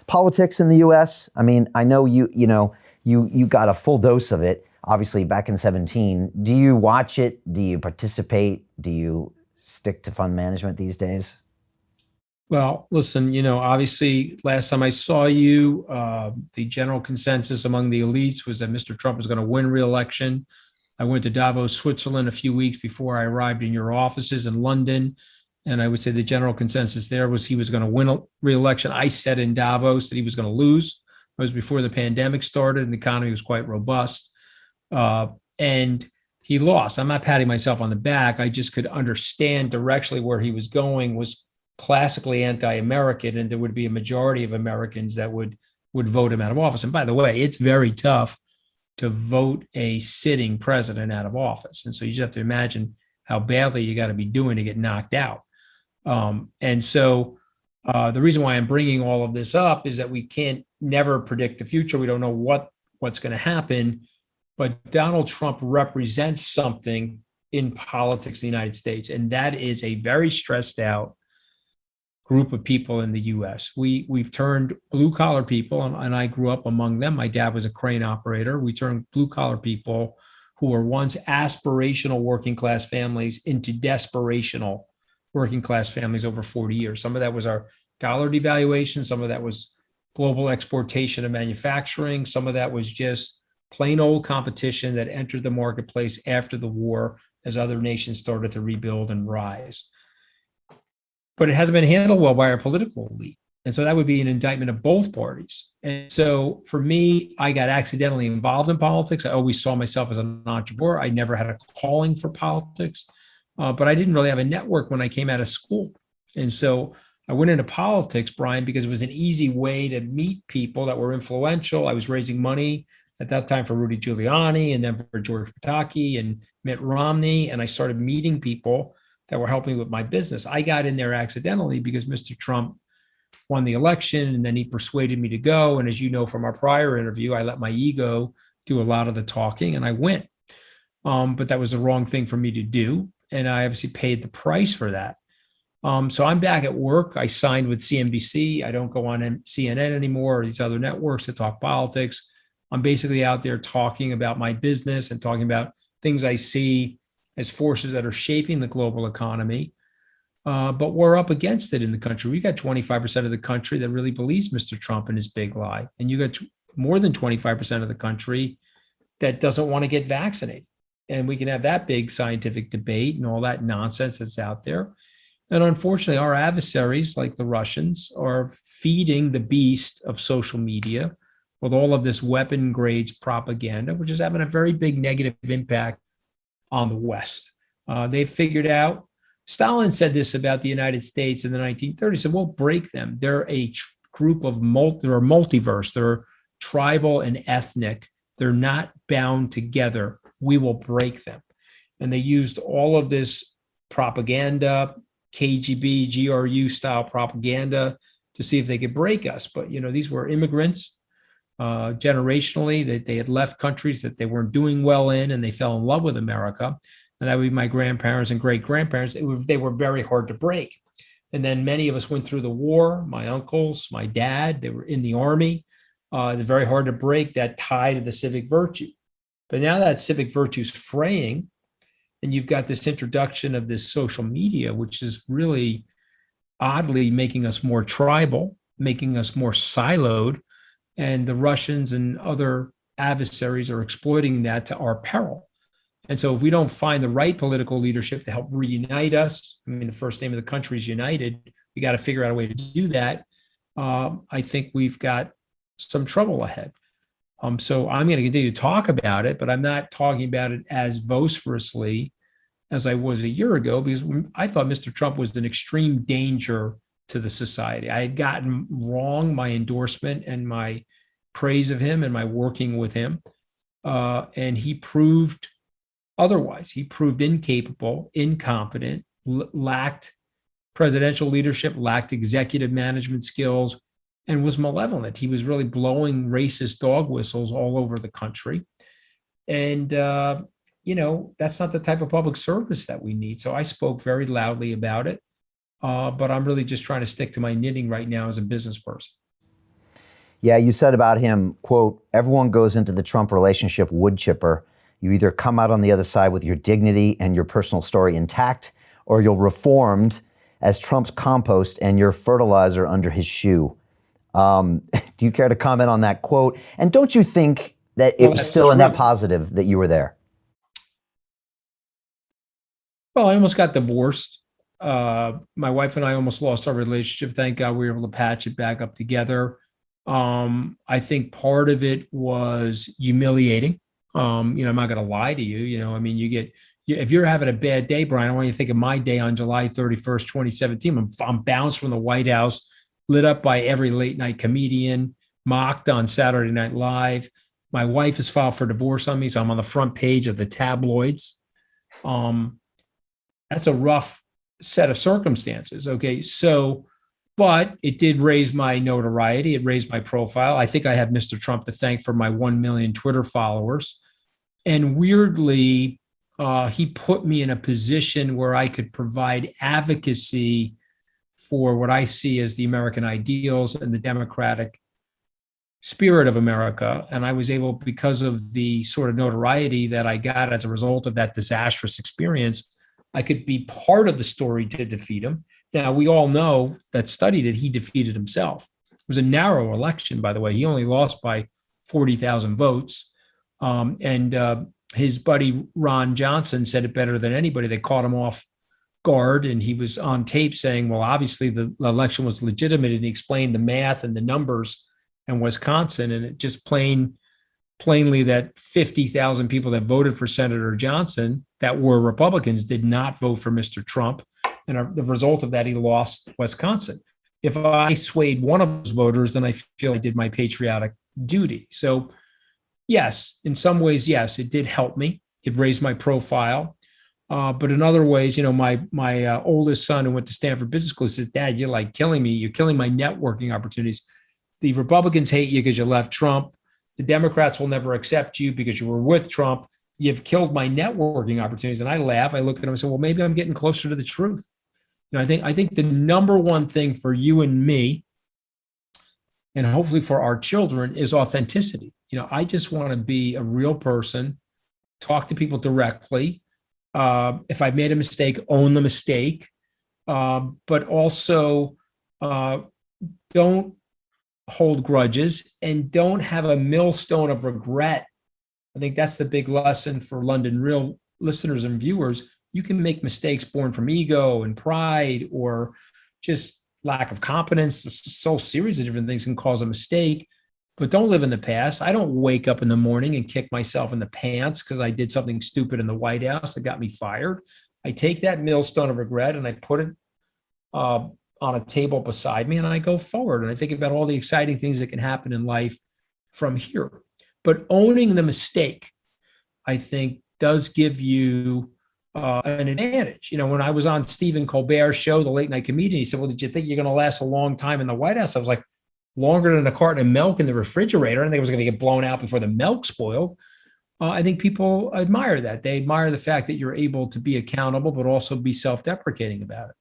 politics in the U.S.? I mean, I know you got a full dose of it, obviously back in 17. Do you watch it? Do you participate? Do you stick to fund management these days? Well, listen, obviously, last time I saw you, the general consensus among the elites was that Mr. Trump was going to win re-election. I went to Davos, Switzerland a few weeks before I arrived in your offices in London. And I would say the general consensus there was he was going to win a re-election. I said in Davos that he was going to lose. It was before the pandemic started and the economy was quite robust. And he lost. I'm not patting myself on the back. I just could understand directionally where he was going was classically anti-American, and there would be a majority of Americans that would vote him out of office. And by the way, it's very tough to vote a sitting president out of office. And so you just have to imagine how badly you got to be doing to get knocked out. And so the reason why I'm bringing all of this up is that we can't never predict the future. We don't know what's going to happen, but Donald Trump represents something in politics in the United States, and that is a very stressed out group of people in the U.S. We've turned blue collar people, and I grew up among them. My dad was a crane operator. We turned blue collar people who were once aspirational working class families into desperational working class families over 40 years. Some of that was our dollar devaluation. Some of that was global exportation of manufacturing. Some of that was just plain old competition that entered the marketplace after the war as other nations started to rebuild and rise. But it hasn't been handled well by our political elite. And so that would be an indictment of both parties. And so for me, I got accidentally involved in politics. I always saw myself as an entrepreneur. I never had a calling for politics, but I didn't really have a network when I came out of school. And so I went into politics, Brian, because it was an easy way to meet people that were influential. I was raising money at that time for Rudy Giuliani and then for George Pataki and Mitt Romney. And I started meeting people that were helping with my business. I got in there accidentally because Mr. Trump won the election and then he persuaded me to go. And as you know from our prior interview, I let my ego do a lot of the talking and I went. But that was the wrong thing for me to do. And I obviously paid the price for that. So I'm back at work. I signed with CNBC. I don't go on CNN anymore or these other networks to talk politics. I'm basically out there talking about my business and talking about things I see as forces that are shaping the global economy. But we're up against it in the country. We got 25% of the country that really believes Mr. Trump and his big lie. And you got more than 25% of the country that doesn't want to get vaccinated. And we can have that big scientific debate and all that nonsense that's out there. And unfortunately, our adversaries, like the Russians, are feeding the beast of social media with all of this weapon grades propaganda, which is having a very big negative impact on the West. They've figured out, Stalin said this about the United States in the 1930s, he said, we'll break them. They're a group of, they're multiverse, they're tribal and ethnic. They're not bound together. We will break them. And they used all of this propaganda, KGB, GRU style propaganda to see if they could break us. But, these were immigrants. Generationally, that they had left countries that they weren't doing well in, and they fell in love with America. And that would be my grandparents and great grandparents. They were very hard to break. And then many of us went through the war. My uncles, my dad, they were in the army. It's very hard to break that tie to the civic virtue. But now that civic virtue is fraying, and you've got this introduction of this social media, which is really oddly making us more tribal, making us more siloed. And the Russians and other adversaries are exploiting that to our peril. And so if we don't find the right political leadership to help reunite us, I mean, the first name of the country is United, we got to figure out a way to do that. I think we've got some trouble ahead. So I'm going to continue to talk about it, but I'm not talking about it as vociferously as I was a year ago, because I thought Mr. Trump was an extreme danger to the society. I had gotten wrong my endorsement and my praise of him and my working with him. And he proved otherwise. He proved incapable, incompetent, lacked presidential leadership, lacked executive management skills, and was malevolent. He was really blowing racist dog whistles all over the country. And, that's not the type of public service that we need. So I spoke very loudly about it. But I'm really just trying to stick to my knitting right now as a business person. Yeah, you said about him, quote, everyone goes into the Trump relationship wood chipper. You either come out on the other side with your dignity and your personal story intact, or you're reformed as Trump's compost and your fertilizer under his shoe. Do you care to comment on that quote? And don't you think that it Well, was that's still a net true. positive that you were there? Well, I almost got divorced. My wife and I almost lost our relationship. Thank God we were able to patch it back up together. I think part of it was humiliating. I'm not going to lie to you. I mean, if you're having a bad day, Brian, I want you to think of my day on July 31st, 2017. I'm bounced from the White House, lit up by every late night comedian, mocked on Saturday Night Live. My wife has filed for divorce on me, so I'm on the front page of the tabloids. That's a rough set of circumstances. Okay. So, but it did raise my notoriety. It raised my profile. I think I have Mr. Trump to thank for my 1 million Twitter followers. And weirdly, he put me in a position where I could provide advocacy for what I see as the American ideals and the democratic spirit of America. And I was able, because of the sort of notoriety that I got as a result of that disastrous experience, I could be part of the story to defeat him. Now, we all know that studied it, he defeated himself. It was a narrow election, by the way. He only lost by 40,000 votes. His buddy Ron Johnson said it better than anybody. They caught him off guard, and he was on tape saying, well, obviously the election was legitimate, and he explained the math and the numbers in Wisconsin, and it just plainly that 50,000 people that voted for Senator Johnson that were Republicans did not vote for Mr. Trump. And the result of that, he lost Wisconsin. If I swayed one of those voters, then I feel I did my patriotic duty. So yes, in some ways, yes, it did help me. It raised my profile. But in other ways, my oldest son who went to Stanford Business School says, Dad, you're like killing me. You're killing my networking opportunities. The Republicans hate you because you left Trump. The Democrats will never accept you because you were with Trump. You've killed my networking opportunities. And I laugh. I look at him and say, well, maybe I'm getting closer to the truth. I think the number one thing for you and me, and hopefully for our children, is authenticity. I just want to be a real person, talk to people directly. If I made a mistake, own the mistake, but also don't hold grudges and don't have a millstone of regret. I think that's the big lesson for London Real listeners and viewers. You can make mistakes born from ego and pride or just lack of competence. So series of different things can cause a mistake, but don't live in the past. I don't wake up in the morning and kick myself in the pants because I did something stupid in the White House that got me fired. I take that millstone of regret and I put it on a table beside me and I go forward. And I think about all the exciting things that can happen in life from here. But owning the mistake, I think, does give you an advantage. When I was on Stephen Colbert's show, the late night comedian, he said, well, did you think you're going to last a long time in the White House? I was like, longer than a carton of milk in the refrigerator. I didn't think it was going to get blown out before the milk spoiled. I think people admire that. They admire the fact that you're able to be accountable, but also be self-deprecating about it.